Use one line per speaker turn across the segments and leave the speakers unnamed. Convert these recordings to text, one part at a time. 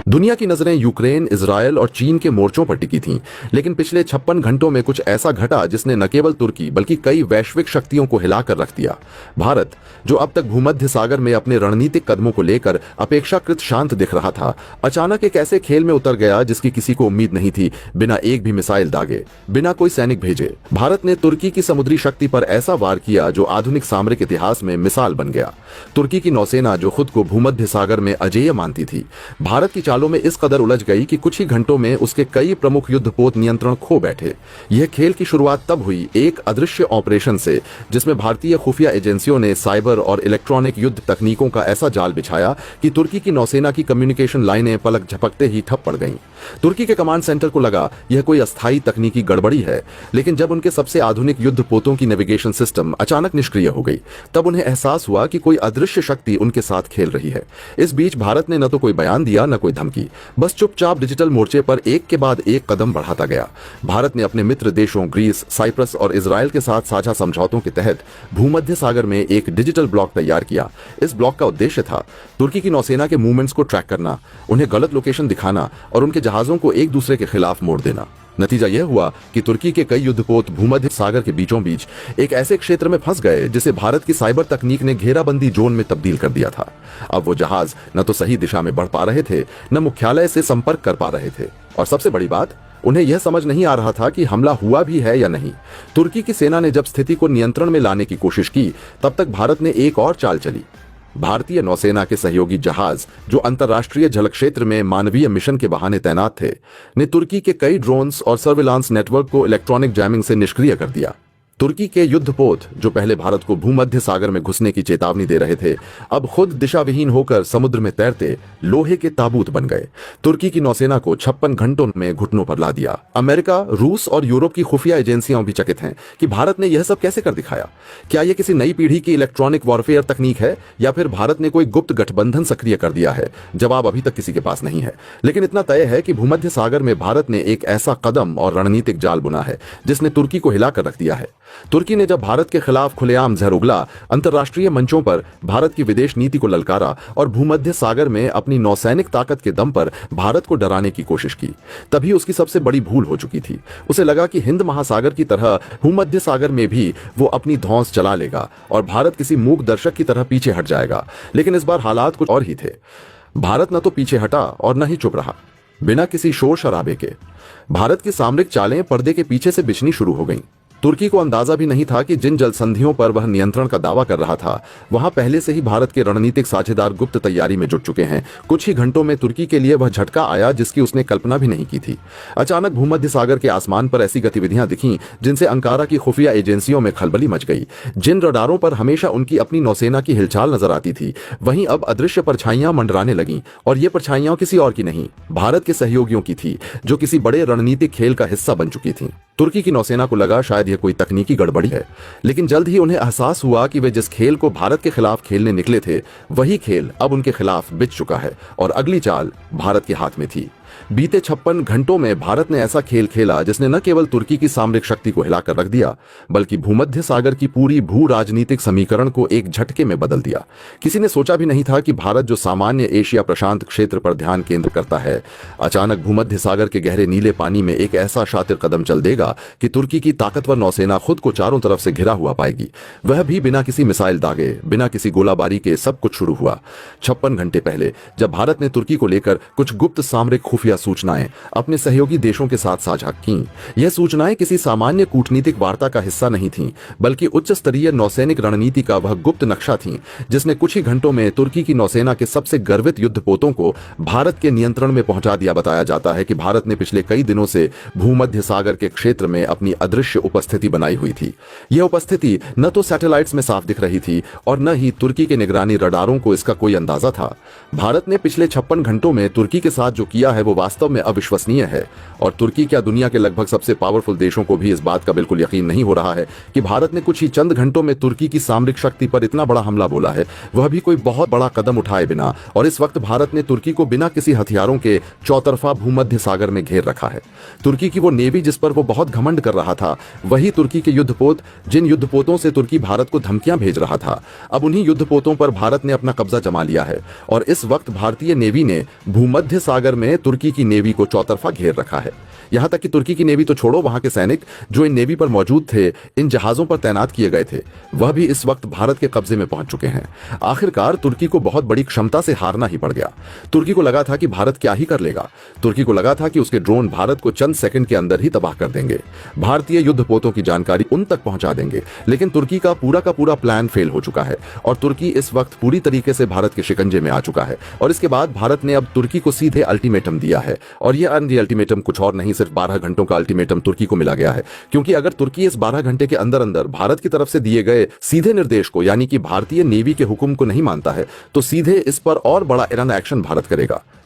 दुनिया की नजरें यूक्रेन, इजराइल और चीन के मोर्चों पर टिकी थीं, लेकिन पिछले 56 घंटों में कुछ ऐसा घटा जिसने न केवल तुर्की बल्कि कई वैश्विक शक्तियों को हिलाकर रख दिया। भारत, जो अब तक भूमध्य सागर में अपने रणनीतिक कदमों को लेकर अपेक्षाकृत शांत दिख रहा था, अचानक एक ऐसे खेल में उतर गया जिसकी किसी को उम्मीद नहीं थी। बिना एक भी मिसाइल दागे, बिना कोई सैनिक भेजे, भारत ने तुर्की की समुद्री शक्ति पर ऐसा वार किया जो आधुनिक सामरिक इतिहास में मिसाल बन गया। तुर्की की नौसेना, जो खुद को भूमध्य सागर में अजेय मानती थी, भारत की चालों में इस कदर उलझ गई कि कुछ ही घंटों में उसके कई प्रमुख युद्धपोत नियंत्रण खो बैठे। यह खेल की शुरुआत तब हुई एक अदृश्य ऑपरेशन से, जिसमें भारतीय खुफिया एजेंसियों ने साइबर और इलेक्ट्रॉनिक युद्ध तकनीकों का ऐसा जाल बिछाया कि तुर्की की नौसेना की कम्युनिकेशन लाइनें पलक झपकते ही ठप पड़ गईं। तुर्की के कमांड सेंटर को लगा यह कोई अस्थायी तकनीकी गड़बड़ी है, लेकिन जब उनके सबसे आधुनिक युद्धपोतों की नेविगेशन सिस्टम अचानक निष्क्रिय हो गई, तब उन्हें एहसास हुआ कि कोई अदृश्य शक्ति उनके साथ खेल रही है। इस बीच भारत ने न तो कोई बयान दिया, न कोई धमकी, बस चुपचाप डिजिटल मोर्चे पर एक के बाद एक कदम बढ़ाता गया। भारत ने अपने मित्र देशों ग्रीस, साइप्रस और इजराइल के साथ साझा समझौतों के तहत भूमध्य सागर में एक डिजिटल ब्लॉक तैयार किया। इस ब्लॉक का उद्देश्य था तुर्की की नौसेना के मूवमेंट्स को ट्रैक करना, उन्हें गलत लोकेशन दिखाना और उनके जहाजों को एक दूसरे के खिलाफ मोड़ देना। नतीजा यह हुआ कि तुर्की के कई युद्धपोत भूमध्य सागर के बीचों बीच एक ऐसे क्षेत्र में फंस गए जिसे भारत की साइबर तकनीक ने घेराबंदी जोन में तब्दील कर दिया था। अब वो जहाज न तो सही दिशा में बढ़ पा रहे थे, न मुख्यालय से संपर्क कर पा रहे थे, और सबसे बड़ी बात, उन्हें यह समझ नहीं आ रहा था कि हमला हुआ भी है या नहीं। तुर्की की सेना ने जब स्थिति को नियंत्रण में लाने की कोशिश की, तब तक भारत ने एक और चाल चली। भारतीय नौसेना के सहयोगी जहाज, जो अंतर्राष्ट्रीय जल क्षेत्र में मानवीय मिशन के बहाने तैनात थे, ने तुर्की के कई ड्रोन्स और सर्विलांस नेटवर्क को इलेक्ट्रॉनिक जैमिंग से निष्क्रिय कर दिया। तुर्की के युद्धपोत, जो पहले भारत को भूमध्य सागर में घुसने की चेतावनी दे रहे थे, अब खुद दिशाविहीन होकर समुद्र में तैरते लोहे के ताबूत बन गए। तुर्की की नौसेना को 56 घंटों में घुटनों पर ला दिया। अमेरिका, रूस और यूरोप की खुफिया एजेंसियां भी चकित हैं कि भारत ने यह सब कैसे कर दिखाया। क्या यह किसी नई पीढ़ी की इलेक्ट्रॉनिक वॉरफेयर तकनीक है, या फिर भारत ने कोई गुप्त गठबंधन सक्रिय कर दिया है? जवाब अभी तक किसी के पास नहीं है, लेकिन इतना तय है कि भूमध्य सागर में भारत ने एक ऐसा कदम और रणनीतिक जाल बुना है जिसने तुर्की को हिलाकर रख दिया है। तुर्की ने जब भारत के खिलाफ खुलेआम जहर उगला, अंतर्राष्ट्रीय मंचों पर भारत की विदेश नीति को ललकारा और भूमध्य सागर में अपनी नौसैनिक ताकत के दम पर भारत को डराने की कोशिश की, तभी उसकी सबसे बड़ी भूल हो चुकी थी। उसे लगा कि हिंद महासागर की तरह भूमध्य सागर में भी वो अपनी धौंस चला लेगा और भारत किसी मूक दर्शक की तरह पीछे हट जाएगा। लेकिन इस बार हालात कुछ और ही थे। भारत न तो पीछे हटा और न ही चुप रहा। बिना किसी शोर शराबे के भारत की सामरिक चालें पर्दे के पीछे से बिछनी शुरू हो गईं। तुर्की को अंदाजा भी नहीं था कि जिन जलसंधियों पर वह नियंत्रण का दावा कर रहा था, वहां पहले से ही भारत के रणनीतिक साझेदार गुप्त तैयारी में जुट चुके हैं। कुछ ही घंटों में तुर्की के लिए वह झटका आया जिसकी उसने कल्पना भी नहीं की थी। अचानक भूमध्य सागर के आसमान पर ऐसी गतिविधियां दिखीं जिनसे अंकारा की खुफिया एजेंसियों में खलबली मच गई। जिन रडारों पर हमेशा उनकी अपनी नौसेना की हिलचाल नजर आती थी, वहीं अब अदृश्य परछाइयां मंडराने लगीं, और ये परछाइयां किसी और की नहीं, भारत के सहयोगियों की थी, जो किसी बड़े रणनीतिक खेल का हिस्सा बन चुकी थी। तुर्की की नौसेना को लगा शायद यह कोई तकनीकी गड़बड़ी है, लेकिन जल्द ही उन्हें एहसास हुआ कि वे जिस खेल को भारत के खिलाफ खेलने निकले थे, वही खेल अब उनके खिलाफ बिछ चुका है और अगली चाल भारत के हाथ में थी। बीते 56 घंटों में भारत ने ऐसा खेल खेला जिसने न केवल तुर्की की सामरिक शक्ति को हिलाकर रख दिया, बल्कि भूमध्य सागर की पूरी भू राजनीतिक समीकरण को एक झटके में बदल दिया। किसी ने सोचा भी नहीं था कि भारत, जो सामान्य एशिया प्रशांत क्षेत्र पर ध्यान केंद्र करता है, अचानक भूमध्य सागर के गहरे नीले पानी में एक ऐसा शातिर कदम चल देगा कि तुर्की की ताकतवर नौसेना खुद को चारों तरफ से घिरा हुआ पाएगी। वह भी बिना किसी मिसाइल दागे, बिना किसी गोलाबारी के सब कुछ शुरू हुआ 56 घंटे पहले, जब भारत ने तुर्की को लेकर कुछ गुप्त सामरिक खुफिया सूचनाएं अपने सहयोगी देशों के साथ साझा की। यह सूचनाएं किसी सामान्य कूटनीतिक वार्ता का हिस्सा नहीं थीं, बल्कि उच्च स्तरीय नौसैनिक रणनीति का वह गुप्त नक्शा थीं जिसने कुछ ही घंटों में तुर्की की नौसेना के सबसे गर्वित युद्धपोतों को भारत के नियंत्रण में पहुंचा दिया। बताया जाता है कि भारत ने पिछले कई दिनों से भूमध्य सागर के क्षेत्र में अपनी अदृश्य उपस्थिति बनाई हुई थी। यह उपस्थिति न तो सैटेलाइट्स में साफ दिख रही थी और न ही तुर्की के निगरानी रडारों को इसका कोई अंदाजा था। भारत ने पिछले 56 घंटों में तुर्की के साथ जो किया है वो वास्तव में अविश्वसनीय है। और तुर्की क्या दुनिया के लगभग सबसे पावरफुल देशों को भी इस बात का बिल्कुल यकीन नहीं हो रहा है कि भारत ने कुछ ही चंद घंटों में तुर्की की सामरिक शक्ति पर इतना बड़ा हमला बोला है, वह भी कोई बहुत बड़ा कदम उठाए बिना। और इस वक्त भारत ने तुर्की को बिना किसी हथियारों के चौतरफा भूमध्य सागर में घेर रखा है। तुर्की की वो नेवी जिस पर वो बहुत घमंड कर रहा था, वही तुर्की के युद्धपोत, जिन युद्धपोतों से तुर्की भारत को धमकियां भेज रहा था, अब उन्हीं युद्धपोतों पर भारत ने अपना कब्जा जमा लिया है। और इस वक्त भारतीय नेवी ने भूमध्य सागर में तुर्की की नेवी को चौतरफा घेर रखा है। यहां तक कि तुर्की की नेवी तो छोड़ो, वहां के सैनिक जो इन नेवी पर मौजूद थे, इन जहाजों पर तैनात किए गए थे, वह भी इस वक्त भारत के कब्जे में पहुंच चुके हैं। आखिरकार तुर्की को बहुत बड़ी क्षमता से हारना ही पड़ गया। तुर्की को लगा था कि भारत क्या ही कर लेगा। तुर्की को लगा था कि उसके ड्रोन भारत को चंद सेकंड के अंदर ही तबाह कर देंगे, भारतीय युद्धपोतों की जानकारी उन तक पहुंचा देंगे। लेकिन तुर्की का पूरा प्लान फेल हो चुका है और तुर्की इस वक्त पूरी तरीके से भारत के शिकंजे में आ चुका है। और इसके बाद भारत ने अब तुर्की को सीधे अल्टीमेटम दिया है। और यह अल्टीमेटम कुछ और नहीं, सिर्फ 12 घंटों का अल्टीमेटम तुर्की को मिला गया है। क्योंकि अगर तुर्की इस 12 घंटे के अंदर अंदर भारत की तरफ से दिए गए सीधे निर्देश को, यानी कि भारतीय नेवी के हुक्म को नहीं मानता है, तो सीधे इस पर और बड़ा इरान एक्शन भारत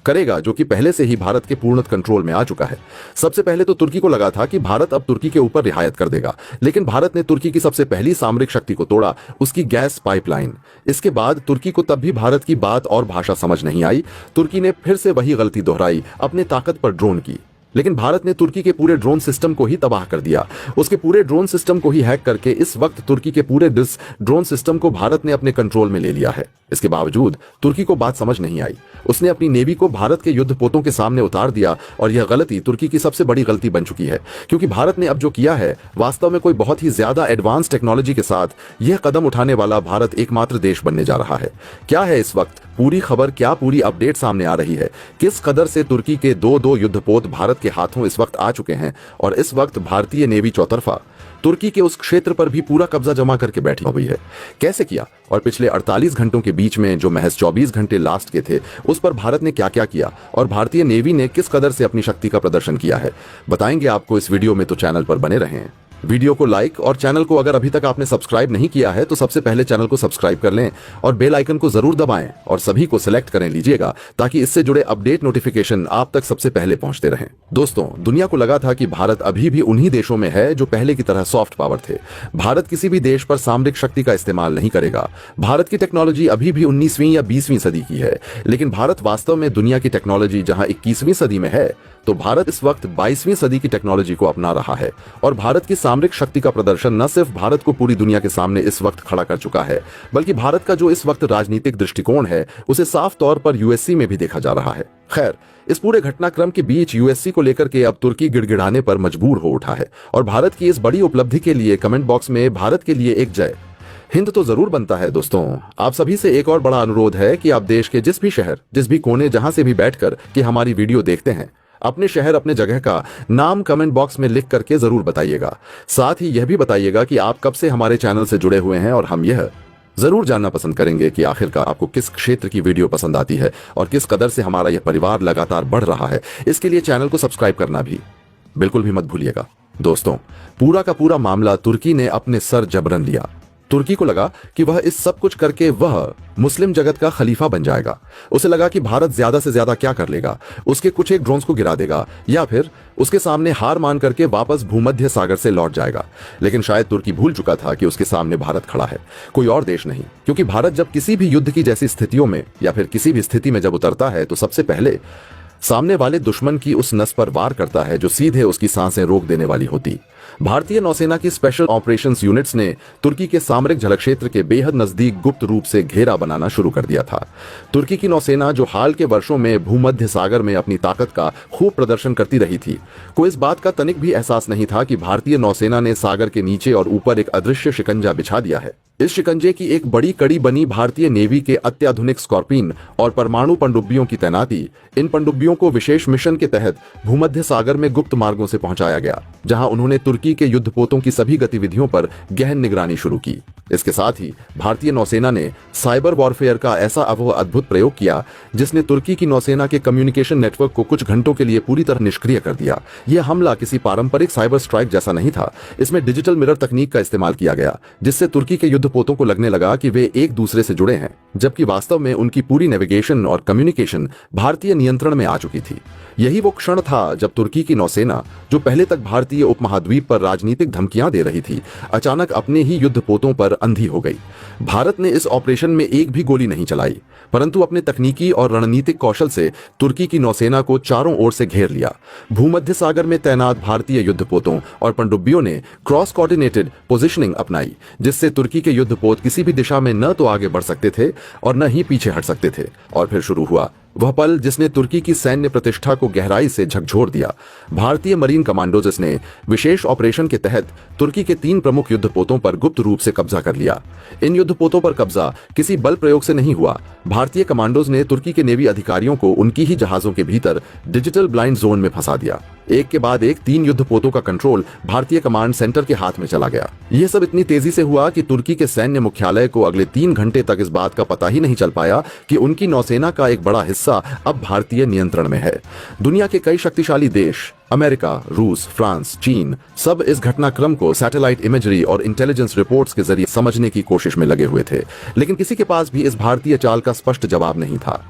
करेगा जो कि पहले से ही भारत के पूर्ण कंट्रोल में आ चुका है। सबसे पहले तो तुर्की को लगा था कि भारत अब तुर्की के ऊपर रियायत कर देगा, लेकिन भारत ने तुर्की की सबसे पहली सामरिक शक्ति को तोड़ा, उसकी गैस पाइपलाइन। इसके बाद तुर्की को तब भी भारत की बात और भाषा समझ नहीं आई। तुर्की ने फिर से वही गलती दोहराई, अपने ताकत पर ड्रोन की। लेकिन भारत ने तुर्की के पूरे ड्रोन सिस्टम को ही तबाह कर दिया, उसके पूरे ड्रोन सिस्टम को ही हैक करके इस वक्त तुर्की के पूरे ड्रोन सिस्टम को भारत ने अपने कंट्रोल में ले लिया है। इसके बावजूद तुर्की को बात समझ नहीं आई। उसने अपनी नेवी को भारत के युद्धपोतों के सामने उतार दिया और यह गलती तुर्की की सबसे बड़ी गलती बन चुकी है, क्योंकि भारत ने अब जो किया है वास्तव में कोई बहुत ही ज्यादा एडवांस टेक्नोलॉजी के साथ यह कदम उठाने वाला भारत एकमात्र देश बनने जा रहा है। क्या है इस वक्त पूरी खबर, क्या पूरी अपडेट सामने आ रही है, किस कदर से तुर्की के दो युद्धपोत भारत के हाथों इस वक्त आ चुके हैं और इस वक्त भारतीय नेवी चौतरफा तुर्की के उस क्षेत्र पर भी पूरा कब्जा जमा करके बैठी हुई है। कैसे किया और पिछले 48 घंटों के बीच में जो महज 24 घंटे लास्ट के थे, उस पर भारत ने क्या क्या किया और भारतीय नेवी ने किस कदर से अपनी शक्ति का प्रदर्शन किया है, बताएंगे आपको इस वीडियो में। तो चैनल पर बने रहें। वीडियो को लाइक और चैनल को अगर अभी तक आपने सब्सक्राइब नहीं किया है तो सबसे पहले चैनल को सब्सक्राइब कर लें और बेल आइकन को जरूर दबाएं और सभी को सिलेक्ट करें लीजिएगा, ताकि इससे जुड़े अपडेट नोटिफिकेशन आप तक सबसे पहले पहुंचते रहें। दोस्तों, दुनिया को लगा था कि भारत अभी भी उन्हीं देशों में है जो पहले की तरह सॉफ्ट पावर थे। भारत किसी भी देश पर सामरिक शक्ति का इस्तेमाल नहीं करेगा। भारत की टेक्नोलॉजी अभी भी 19वीं या 20वीं सदी की है, लेकिन भारत वास्तव में दुनिया की टेक्नोलॉजी जहां 21वीं सदी में है, तो भारत इस वक्त 22वीं सदी की टेक्नोलॉजी को अपना रहा है। और भारत की सामरिक शक्ति का प्रदर्शन न सिर्फ भारत को पूरी दुनिया के सामने इस वक्त खड़ा कर चुका है, बल्कि भारत का जो इस वक्त राजनीतिक दृष्टिकोण है उसे साफ तौर पर यूएससी में भी देखा जा रहा है। खैर, इस पूरे घटनाक्रम के बीच यूएससी को लेकर के अब तुर्की गिड़गिड़ाने पर मजबूर हो उठा है और भारत की इस बड़ी उपलब्धि के लिए कमेंट बॉक्स में भारत के लिए एक जय हिंद तो जरूर बनता है। दोस्तों, आप सभी से एक और बड़ा अनुरोध है कि आप देश के जिस भी शहर, जिस भी कोने, जहां से भी बैठकर के हमारी वीडियो देखते हैं, अपने शहर, अपने जगह का नाम कमेंट बॉक्स में लिख करके जरूर बताइएगा। साथ ही यह भी बताइएगा कि आप कब से हमारे चैनल से जुड़े हुए हैं और हम यह जरूर जानना पसंद करेंगे कि आखिरकार आपको किस क्षेत्र की वीडियो पसंद आती है और किस कदर से हमारा यह परिवार लगातार बढ़ रहा है। इसके लिए चैनल को सब्सक्राइब करना भी बिल्कुल भी मत भूलिएगा। दोस्तों, पूरा का पूरा मामला तुर्की ने अपने सर जबरन लिया। तुर्की को लगा कि वह इस सब कुछ करके वह मुस्लिम जगत का खलीफा बन जाएगा। उसे लगा कि भारत ज्यादा से ज्यादा क्या कर लेगा, उसके कुछ एक ड्रोन्स को गिरा देगा या फिर उसके सामने हार मान करके वापस भूमध्य सागर से लौट जाएगा। लेकिन शायद तुर्की भूल चुका था कि उसके सामने भारत खड़ा है, कोई और देश नहीं। क्योंकि भारत जब किसी भी युद्ध की जैसी स्थितियों में या फिर किसी भी स्थिति में जब उतरता है, तो सबसे पहले सामने वाले दुश्मन की उस नस पर वार करता है जो सीधे उसकी सांसें रोक देने वाली होती। भारतीय नौसेना की स्पेशल ऑपरेशंस यूनिट्स ने तुर्की के सामरिक जल क्षेत्र के बेहद नजदीक गुप्त रूप से घेरा बनाना शुरू कर दिया था। तुर्की की नौसेना, जो हाल के वर्षों में भूमध्य सागर में अपनी ताकत का खूब प्रदर्शन करती रही थी, को इस बात का तनिक भी एहसास नहीं था कि भारतीय नौसेना ने सागर के नीचे और ऊपर एक अदृश्य शिकंजा बिछा दिया है। इस शिकंजे की एक बड़ी कड़ी बनी भारतीय नेवी के अत्याधुनिक स्कॉर्पियन और परमाणु पनडुब्बियों की तैनाती। इन पनडुब्बियों को विशेष मिशन के तहत भूमध्य सागर में गुप्त मार्गों से पहुंचाया गया, जहां उन्होंने तुर्की के युद्धपोतों की सभी गतिविधियों पर गहन निगरानी शुरू की। इसके साथ ही भारतीय नौसेना ने साइबर वॉरफेयर का ऐसा अद्भुत प्रयोग किया जिसने तुर्की की नौसेना के कम्युनिकेशन नेटवर्क को कुछ घंटों के लिए पूरी तरह निष्क्रिय कर दिया। यह हमला किसी पारंपरिक साइबर स्ट्राइक जैसा नहीं था। इसमें डिजिटल मिरर तकनीक का इस्तेमाल किया गया, जिससे तुर्की के युद्धपोतों को लगने लगा कि वे एक दूसरे से जुड़े हैं, जबकि वास्तव में उनकी पूरी नेविगेशन और कम्युनिकेशन भारतीय नियंत्रण में आ चुकी थी। यही वो क्षण था जब तुर्की की नौसेना, जो पहले तक भारतीय उपमहाद्वीप पर राजनीतिक धमकियां दे रही थी, अचानक अपने ही युद्धपोतों पर अंधी हो गई। भारत ने इस ऑपरेशन में एक भी गोली नहीं चलाई, परंतु अपने तकनीकी और रणनीतिक कौशल से तुर्की की नौसेना को चारों ओर से घेर लिया। भूमध्य सागर में तैनात भारतीय युद्धपोतों और पनडुब्बियों ने क्रॉस कोऑर्डिनेटेड पोजीशनिंग अपनाई, जिससे तुर्की के युद्धपोत किसी भी दिशा में न तो आगे बढ़ सकते थे और न ही पीछे हट सकते थे। और फिर शुरू हुआ वह पल जिसने तुर्की की सैन्य प्रतिष्ठा को गहराई से झकझोर दिया। भारतीय मरीन कमांडोज ने विशेष ऑपरेशन के तहत तुर्की के 3 प्रमुख युद्धपोतों पर गुप्त रूप से कब्जा कर लिया। इन युद्धपोतों पर कब्जा किसी बल प्रयोग से नहीं हुआ। भारतीय कमांडोज ने तुर्की के नेवी अधिकारियों को उनकी ही जहाजों के भीतर डिजिटल ब्लाइंड जोन में फंसा दिया। एक के बाद एक 3 युद्धपोतों का कंट्रोल भारतीय कमांड सेंटर के हाथ में चला गया। यह सब इतनी तेजी से हुआ कि तुर्की के सैन्य मुख्यालय को अगले 3 घंटे तक इस बात का पता ही नहीं चल पाया कि उनकी नौसेना का एक बड़ा हिस्सा अब भारतीय नियंत्रण में है। दुनिया के कई शक्तिशाली देश, अमेरिका, रूस, फ्रांस, चीन, सब इस घटनाक्रम को सैटेलाइट इमेजरी और इंटेलिजेंस रिपोर्ट्स के जरिए समझने की कोशिश में लगे हुए थे, लेकिन किसी के पास भी इस भारतीय चाल का स्पष्ट जवाब नहीं था।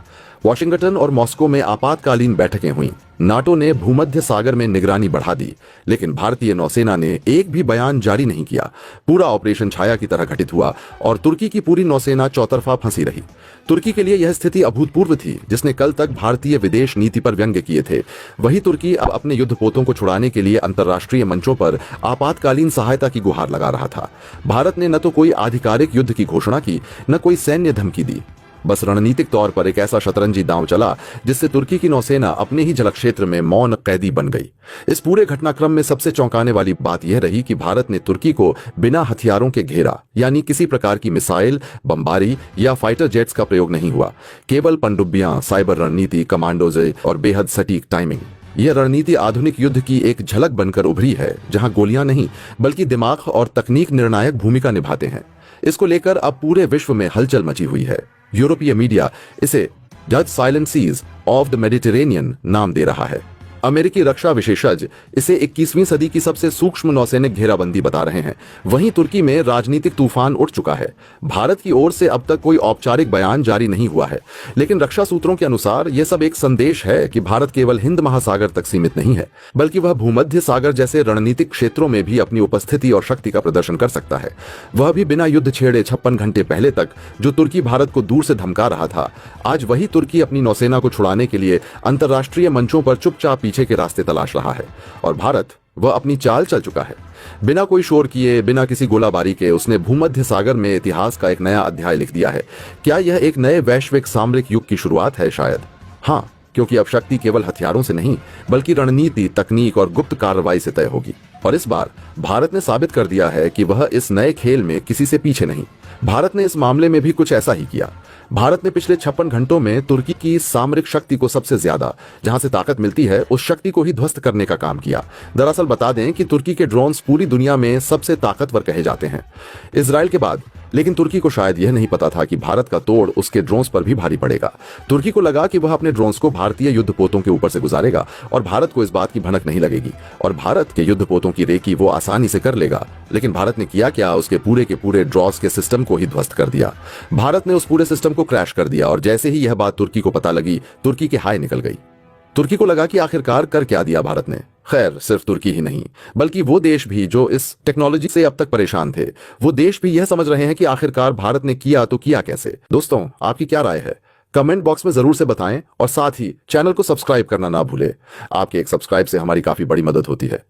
वाशिंगटन और मॉस्को में आपातकालीन बैठकें हुईं। नाटो ने भूमध्य सागर में निगरानी बढ़ा दी, लेकिन भारतीय नौसेना ने एक भी बयान जारी नहीं किया। पूरा ऑपरेशन छाया की तरह घटित हुआ और तुर्की की पूरी नौसेना चौतरफा फंसी रही। तुर्की के लिए यह स्थिति अभूतपूर्व थी, जिसने कल तक भारतीय विदेश नीति पर व्यंग्य किए थे। वही तुर्की अब अपने युद्धपोतों को छुड़ाने के लिए अंतर्राष्ट्रीय मंचों पर आपातकालीन सहायता की गुहार लगा रहा था। भारत ने न तो कोई आधिकारिक युद्ध की घोषणा की, न कोई सैन्य धमकी दी। बस रणनीतिक तौर पर एक ऐसा शतरंजी दांव चला जिससे तुर्की की नौसेना अपने ही जलक्षेत्र क्षेत्र में मौन कैदी बन गई। इस पूरे घटनाक्रम में सबसे चौंकाने वाली बात यह रही कि भारत ने तुर्की को बिना हथियारों के घेरा, यानी किसी प्रकार की मिसाइल, बमबारी या फाइटर जेट्स का प्रयोग नहीं हुआ। केवल पनडुब्बियां, साइबर रणनीति, कमांडोज और बेहद सटीक टाइमिंग। यह रणनीति आधुनिक युद्ध की एक झलक बनकर उभरी है, जहां गोलियां नहीं बल्कि दिमाग और तकनीक निर्णायक भूमिका निभाते हैं। इसको लेकर अब पूरे विश्व में हलचल मची हुई है। यूरोपीय मीडिया इसे the silent siege of the Mediterranean नाम दे रहा है। अमेरिकी रक्षा विशेषज्ञ इसे 21वीं सदी की सबसे सूक्ष्म नौसैनिक घेराबंदी बता रहे हैं। वहीं तुर्की में राजनीतिक तूफान उठ चुका है। भारत की ओर से अब तक कोई औपचारिक बयान जारी नहीं हुआ है, लेकिन रक्षा सूत्रों के अनुसार यह सब एक संदेश है कि भारत केवल हिंद महासागर तक सीमित नहीं है, बल्कि वह भूमध्य सागर जैसे रणनीतिक क्षेत्रों में भी अपनी उपस्थिति और शक्ति का प्रदर्शन कर सकता है। वह भी बिना युद्ध छेड़े 56 घंटे पहले तक जो तुर्की भारत को दूर से धमका रहा था, आज वही तुर्की अपनी नौसेना को छुड़ाने के लिए अंतर्राष्ट्रीय मंचों पर चुपचाप पीछे के रास्ते तलाश रहा है। और भारत वह अपनी चाल चल चुका है। बिना कोई शोर किए, बिना किसी गोलाबारी के उसने भूमध्य सागर में इतिहास का एक नया अध्याय लिख दिया है। क्या यह एक नए वैश्विक सामरिक युग की शुरुआत है? शायद हाँ, क्योंकि अब शक्ति केवल हथियारों से नहीं बल्कि रणनीति, तकनीक और गुप्त कार्रवाई से तय होगी। और इस बार भारत ने साबित कर दिया है कि वह इस नए खेल में किसी से पीछे नहीं। भारत ने इस मामले में भी कुछ ऐसा ही किया। भारत ने पिछले 56 घंटों में तुर्की की सामरिक शक्ति को सबसे ज्यादा जहां से ताकत मिलती है उस शक्ति को ही ध्वस्त करने का काम किया। दरअसल बता दें कि तुर्की के ड्रोन्स पूरी दुनिया में सबसे ताकतवर कहे जाते हैं, इजराइल के बाद। लेकिन तुर्की को शायद यह नहीं पता था कि भारत का तोड़ उसके ड्रोन्स पर भी भारी पड़ेगा। तुर्की को लगा कि वह अपने ड्रोन्स को भारतीय युद्धपोतों के ऊपर से गुजारेगा और भारत को इस बात की भनक नहीं लगेगी और भारत के युद्धपोतों की रेकी वो आसानी से कर लेगा। लेकिन भारत ने किया क्या? उसके पूरे ड्रॉस के सिस्टम को ही ध्वस्त कर दिया। भारत ने उस पूरे सिस्टम को क्रैश कर दिया और जैसे ही यह बात तुर्की को पता लगी, तुर्की के हाय निकल गई। तुर्की को लगा कि आखिरकार कर क्या दिया भारत ने। खैर, सिर्फ तुर्की ही नहीं बल्कि वो देश भी जो इस टेक्नोलॉजी से अब तक परेशान थे, वो देश भी यह समझ रहे हैं कि आखिरकार भारत ने किया तो किया कैसे। दोस्तों, आपकी क्या राय है? कमेंट बॉक्स में जरूर से बताएं और साथ ही चैनल को सब्सक्राइब करना ना भूलें। आपके एक सब्सक्राइब से हमारी काफी बड़ी मदद होती है।